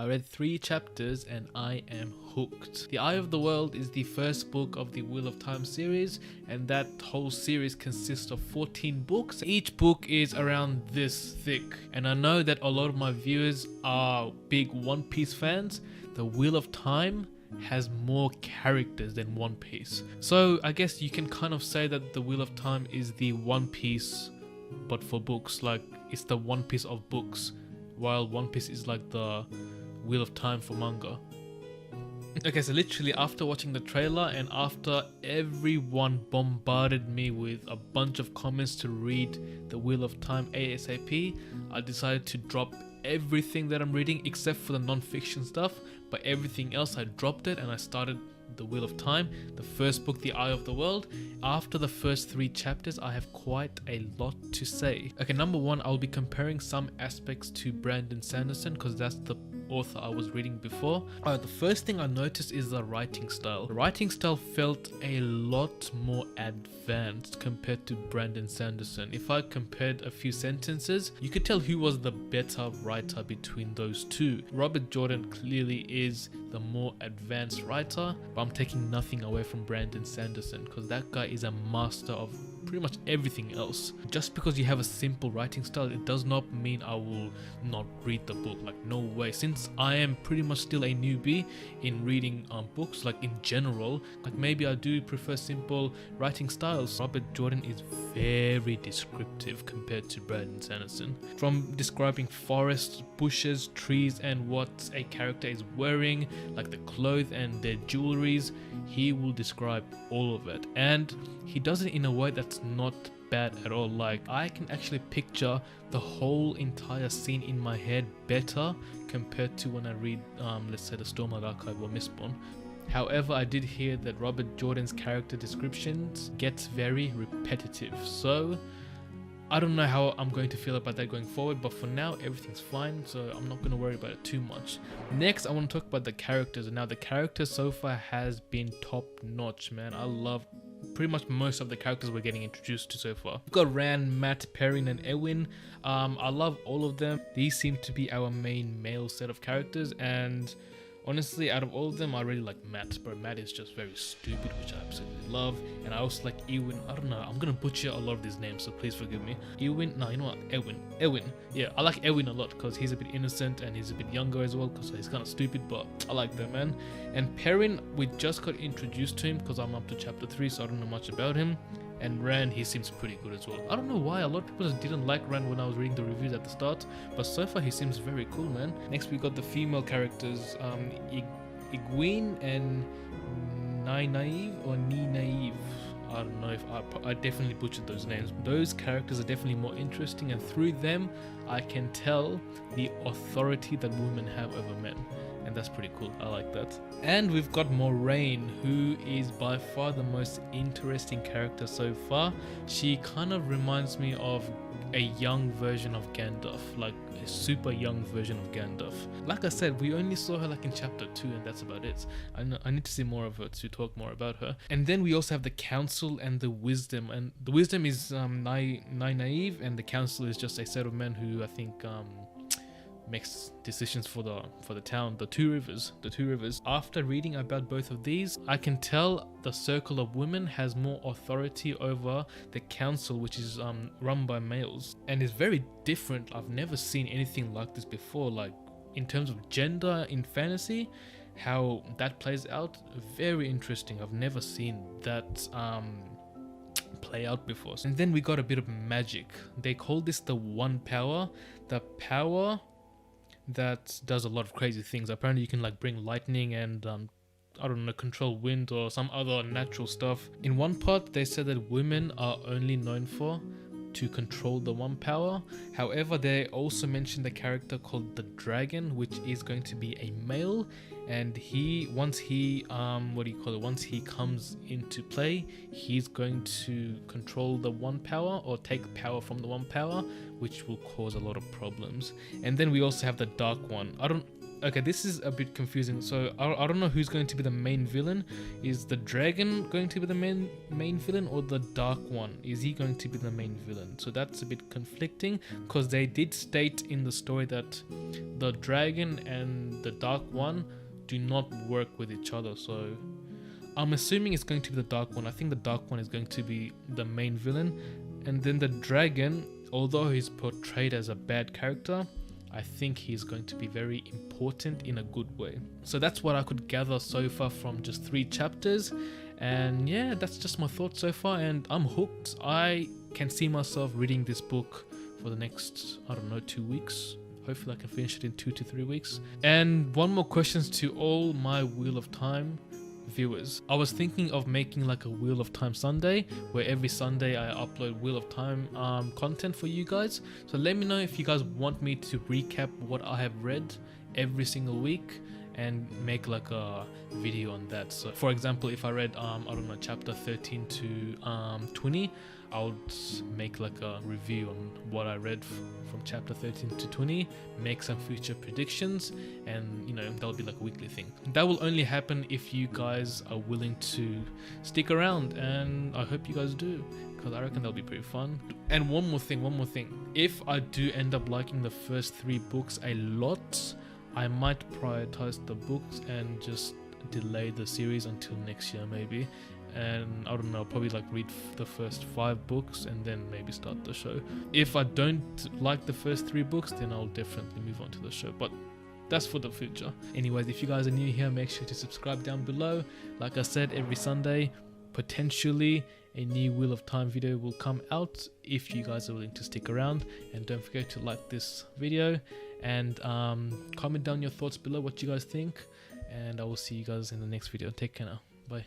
I read 3 chapters and I am hooked. The Eye of the World is the first book of the Wheel of Time series, and that whole series consists of 14 books. Each book is around this thick, and I know that a lot of my viewers are big One Piece fans. The Wheel of Time has more characters than One Piece. So I guess you can kind of say that the Wheel of Time is the One Piece but for books. Like, it's the One Piece of books, while One Piece is like the Wheel of Time for manga. Okay, so literally after watching the trailer and after everyone bombarded me with a bunch of comments to read the Wheel of Time ASAP, I decided to drop everything that I'm reading except for the non-fiction stuff, but everything else I dropped it and I started the Wheel of Time, the first book, The Eye of the World. After the first 3 chapters, I have quite a lot to say. Okay, number 1, I'll be comparing some aspects to Brandon Sanderson because that's the author I was reading before. The first thing I noticed is the writing style. The writing style felt a lot more advanced compared to Brandon Sanderson. If I compared a few sentences, you could tell who was the better writer between those two. Robert Jordan clearly is the more advanced writer, but I'm taking nothing away from Brandon Sanderson because that guy is a master of pretty much everything else. Just because you have a simple writing style, it does not mean I will not read the book. Like, no way. Since I am pretty much still a newbie in reading books, like in general, like maybe I do prefer simple writing styles. Robert Jordan is very descriptive compared to Brandon Sanderson. From describing forests, bushes, trees, and what a character is wearing, like the clothes and their jewelries, he will describe all of it, and he does it in a way that's not bad at all. Like, I can actually picture the whole entire scene in my head better compared to when I read let's say the Stormlight Archive or Mistborn. However, I did hear that Robert Jordan's character descriptions gets very repetitive, so I don't know how I'm going to feel about that going forward, but for now everything's fine, so I'm not going to worry about it too much. Next, I want to talk about the characters. Now, the characters so far has been top notch, man. I love pretty much most of the characters we're getting introduced to so far. We've got Rand, Matt, Perrin, and Ewin. I love all of them. These seem to be our main male set of characters, and honestly, out of all of them, I really like Matt, bro. Matt is just very stupid, which I absolutely love. And I also like Ewin. I don't know, I'm gonna butcher a lot of these names, so please forgive me. Ewin, no, you know what? Ewin. Yeah, I like Ewin a lot because he's a bit innocent and he's a bit younger as well, because he's kind of stupid, but I like that, man. And Perrin, we just got introduced to him because I'm up to chapter 3, so I don't know much about him. And Rand, he seems pretty good as well. I don't know why a lot of people just didn't like Rand when I was reading the reviews at the start, but so far he seems very cool, man. Next we got the female characters, Egwene and Nynaeve or Nynaeve. I don't know if I definitely butchered those names. Those characters are definitely more interesting, and through them I can tell the authority that women have over men, and that's pretty cool. I like that. And we've got Moraine, who is by far the most interesting character so far. She kind of reminds me of a young version of Gandalf, like a super young version of Gandalf. Like I said, we only saw her like in chapter 2, and that's about it. I need to see more of her to talk more about her. And then we also have the Council and the Wisdom, and the Wisdom is Nynaeve, and the Council is just a set of men who I think makes decisions for the town, the two rivers. After reading about both of these, I can tell the Circle of Women has more authority over the council, which is run by males, and is very different. I've never seen anything like this before, like in terms of gender in fantasy, how that plays out. Very interesting. I've never seen that play out before. And then we got a bit of magic. They call this the One Power, the power that does a lot of crazy things. Apparently you can like bring lightning and I don't know, control wind or some other natural stuff. In one part they said that women are only known for to control the One Power. However, they also mentioned the character called the Dragon, which is going to be a male, and once he comes into play, he's going to control the One Power or take power from the One Power, which will cause a lot of problems. And then we also have the Dark One. Okay, this is a bit confusing. So I don't know who's going to be the main villain. Is the dragon going to be the main villain, or the dark one? Is he going to be the main villain? So that's a bit conflicting, because they did state in the story that the dragon and the dark one do not work with each other. So I'm assuming it's going to be the dark one. I think the dark one is going to be the main villain, and then the dragon, although he's portrayed as a bad character, I think he's going to be very important in a good way. So that's what I could gather so far from just 3 chapters. And yeah, that's just my thoughts so far, and I'm hooked. I can see myself reading this book for the next, I don't know, 2 weeks. Hopefully I can finish it in 2 to 3 weeks. And one more question to all my Wheel of Time viewers. I was thinking of making like a Wheel of Time Sunday, where every Sunday I upload Wheel of Time content for you guys. So let me know if you guys want me to recap what I have read every single week and make like a video on that. So for example, if I read I don't know, chapter 13 to 20, I would make like a review on what I read from chapter 13 to 20, make some future predictions, and you know, that'll be like a weekly thing. That will only happen if you guys are willing to stick around, and I hope you guys do, because I reckon that'll be pretty fun. And one more thing, if I do end up liking the first 3 books a lot, I might prioritize the books and just delay the series until next year maybe. And I don't know, probably like read the first 5 books and then maybe start the show. If I don't like the first 3 books, then I'll definitely move on to the show, but that's for the future. Anyways, if you guys are new here, make sure to subscribe down below. Like I said, every Sunday, potentially a new Wheel of Time video will come out if you guys are willing to stick around. And don't forget to like this video and comment down your thoughts below, what you guys think, and I will see you guys in the next video. Take care now. Bye.